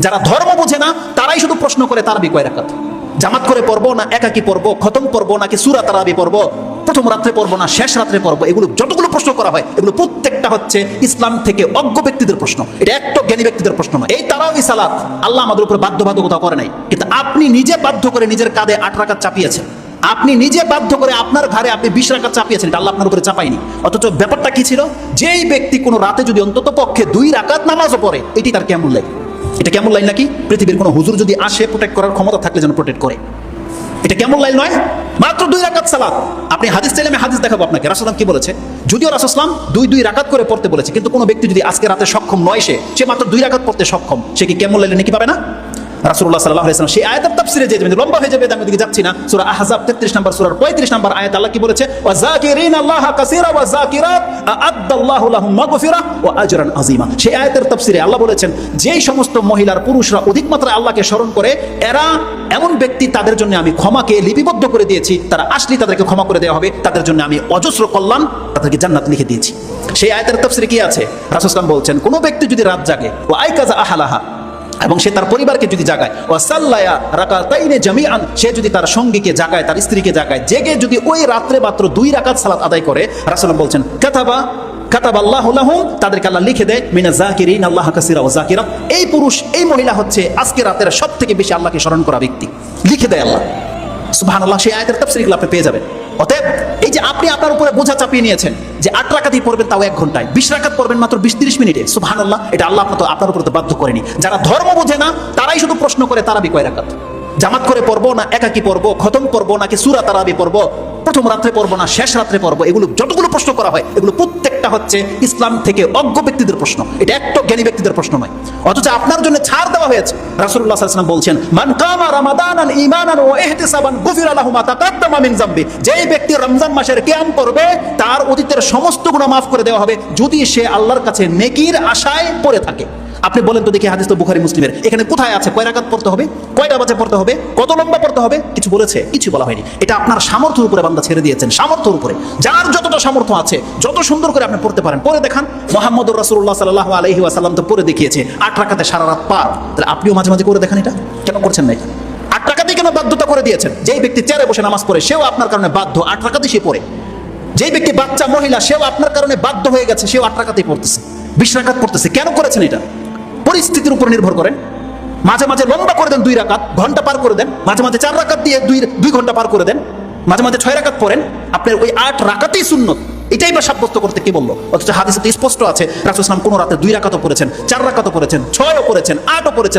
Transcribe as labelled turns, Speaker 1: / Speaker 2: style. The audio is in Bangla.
Speaker 1: যারা ধর্ম বোঝে না তারাই শুধু প্রশ্ন করে তারাবি কয় রাকাত, জামাত করে পড়বো না একাকি পড়বো, খতম পড়বো নাকি সূরা তারাবি পড়বো, প্রথম রাত্রে পড়বো না শেষ রাত্রে পড়বো, এগুলো যতগুলো প্রশ্ন করা হয় এগুলো প্রত্যেকটা হচ্ছে ইসলাম থেকে অজ্ঞ ব্যক্তিদের প্রশ্ন। এটা একটা জ্ঞানী ব্যক্তিদের প্রশ্ন নয়। এই তারাবি সালাত আল্লাহ আমাদের উপর বাধ্যবাধকতা করে নাই, কিন্তু আপনি নিজে বাধ্য করে নিজের কাঁধে 8 রাকাত চাপিয়েছেন। আপনি নিজে বাধ্য করে আপনার ঘরে আপনি 20 রাকাত চাপিয়েছেন, এটা আল্লাহ আপনার উপরে চাপায়নি। অথচ ব্যাপারটা কি ছিল, যেই ব্যক্তি কোনো রাতে যদি অন্তত পক্ষে 2 রাকাত নামাজও পড়ে, এটি তার কেমন লাগে। এটা কেমন লাইন নাকি পৃথিবীর কোনো হুজুর যদি আসে প্রোটেক্ট করার ক্ষমতা থাকলে যেন প্রোটেক্ট করে। এটা কেমন লাইন নয়, মাত্র 2 রাকাত সালাত। আপনি হাদিস চাইলে আমি হাদিস দেখাবো আপনাকে, রাসূল কি বলেছে। যদিও রাসূল সাল্লাল্লাহু আলাইহি ওয়াসাল্লাম 2 রাকাত করে পড়তে বলেছে, কিন্তু কোনো ব্যক্তি যদি আজকে রাতে সক্ষম নয়, সে মাত্র 2 রাকাত পড়তে সক্ষম, সে কি কেমন লাইলে নাকি পাবে না? রাসূলুল্লাহ সাল্লাল্লাহু আলাইহি ওয়াসাল্লাম সেই আয়াতের তাফসীরে যে লম্বা হয়ে যাবে, আমি দিকে যাচ্ছি না। সূরা আহজাব 33 নম্বর সূরার 35 নম্বর আয়াত আল্লাহ কি বলেছে, ওয়া যাকিরিনাল্লাহা কাসীরা ওয়া যাকিরাত আ'আদ্দাল্লাহু লাহুম মাগফিরাহ ওয়া আজরান আযীমা। সেই আয়াতের তাফসীরে আল্লাহ বলেছেন, যেই সমস্ত মহিলার পুরুষরা অধিক মাত্রায় আল্লাহকে স্মরণ করে, এরা এমন ব্যক্তি, তাদের জন্য আমি ক্ষমাকে লিপিবদ্ধ করে দিয়েছি, তারা আসলে তাদেরকে ক্ষমা করে দেওয়া হবে, তাদের জন্য আমি অজস্র কল্যাণ, তাদেরকে জান্নাত লিখে দিয়েছি। সেই আয়াতের তাফসীরে কি আছে, রাসূল সাল্লাল্লাহু আলাইহি ওয়াসাল্লাম বলছেন, কোন ব্যক্তি যদি রাত জাগে, ওয়া আইকাযা আহলাহা, এবং সে তার পরিবারকে যদি জাগায়, ওয়া সাল্লায়া রাকাতাইনে জামিআন, সে যদি তার সঙ্গীকে জাগায়, তার স্ত্রীকে জাগায়, জেগে যদি ওই রাত্রে মাত্র 2 রাকাত সালাত আদায় করে, রাসূল বলছেন কাতাবাল্লাহু লাহুম, তাদেরকে আল্লাহ লিখে দেয় মিনাজ যাকিরিন আল্লাহ কাসীরা ওয়া যাকিরাত। এই পুরুষ, এই মহিলা হচ্ছে আজকে রাতের সবথেকে বেশি আল্লাহকে স্মরণ করা ব্যক্তি, লিখে দেয় আল্লাহ। সুবহানাল্লাহ। সেই আয়াতের তাফসীরগুলো আপনি পেয়ে যাবেন। অতএব এই যে আপনি আপনার উপরে বোঝা চাপিয়ে নিয়েছেন যে 8 রাকাতই পড়বেন, তাও 1 ঘন্টায়, 20 রাকাত পড়বেন মাত্র 20-30 মিনিটে, সুবহানাল্লাহ, এটা আল্লাহ আপনার উপরে তো বাধ্য করেনি। যারা ধর্ম বোঝে না তারাই শুধু প্রশ্ন করে তারাবি কয় রাকাত, জামাত করে পড়বো না একাকি পড়বো, খতম পড়বো নাকি সূরা তারাবি পড়বো, প্রথম রাত্রে পড়বো না শেষ রাত্রে পড়বো, এগুলো যতগুলো প্রশ্ন করা হয় এগুলো প্রত্যেকটা হচ্ছে ইসলাম থেকে অজ্ঞ ব্যক্তিদের প্রশ্ন। এটা একটা জ্ঞানী ব্যক্তিদের প্রশ্ন নয়। অথচ আপনার জন্য ছাড় দেওয়া হয়েছে। রাসূলুল্লাহ সাল্লাল্লাহু আলাইহি ওয়াসাল্লাম বলছেন, মান কামা রমাদানান ঈমানান ওয়া ইহতিসাবান গুফিরা লাহু মা তাকাদ্দামা মিন যামবি। যেই ব্যক্তি রমজান মাসের কিয়াম করবে, তার অতীতের সমস্ত গুনাহ মাফ করে দেওয়া হবে, যদি সে আল্লাহর কাছে নেকির আশায় পড়ে থাকে। আপনি বলেন তো দেখি, হাদিস তো বুখারী মুসলিমের, এখানে কোথায় আছে কয় রাকাত পড়তে হবে, কয়টা বাজে পড়তে হবে, কত লম্বা পড়তে হবে, কিছু বলেছে? কিছু বলা হয়নি। এটা আপনার সামর্থ্যের উপরে বান্দা ছেড়ে দিয়েছেন, সামর্থ্যের উপরে। যার যতটা সামর্থ্য আছে, যত সুন্দর করে আপনি পড়তে পারেন পড়ে দেখান। মুহাম্মদুর রাসূলুল্লাহ সাল্লাল্লাহু আলাইহি ওয়াসাল্লাম তো পড়ে দেখিয়েছে 8 রাকাতে সারা রাত পার। তাহলে আপনিও মাঝে মাঝে করে দেখান। এটা কেন করছেন না? 8 রাকাতেই কেন বাধ্যতা করে দিয়েছেন? যেই ব্যক্তি চেয়ারে বসে নামাজ পড়ে, সেও আপনার কারণে বাধ্য 8 রাকাতই সে পড়ে। যেই ব্যক্তি বাচ্চা মহিলা, সেও আপনার কারণে বাধ্য হয়ে গেছে, সেও 8 রাকাতই পড়তেছে, 20 রাকাত পড়তেছে। কেন করেছেন এটা? পরিস্থিতির উপর নির্ভর করেন। মাঝে মাঝে লম্বা করে দেন, 2 রাকাত, ঘন্টা পার করে দেন। মাঝে মাঝে 4 রাকাত দিয়ে 2 ঘন্টা পার করে দেন। মাঝে মাঝে 6 রাকাত পড়েন। আপনার ওই 8 রাকাতই সুন্নত, এটাই বা সাব্যস্ত করতে কি বললো? অথচ হাদিসে স্পষ্ট আছে রাসূল সাল্লাল্লাহু আলাইহি ওয়াসাল্লাম কোন রাতে 2 রাকাতও পড়েছেন, 4 রাকাতও পড়েছেন, 6ও পড়েছেন, 8ও পড়েছেন।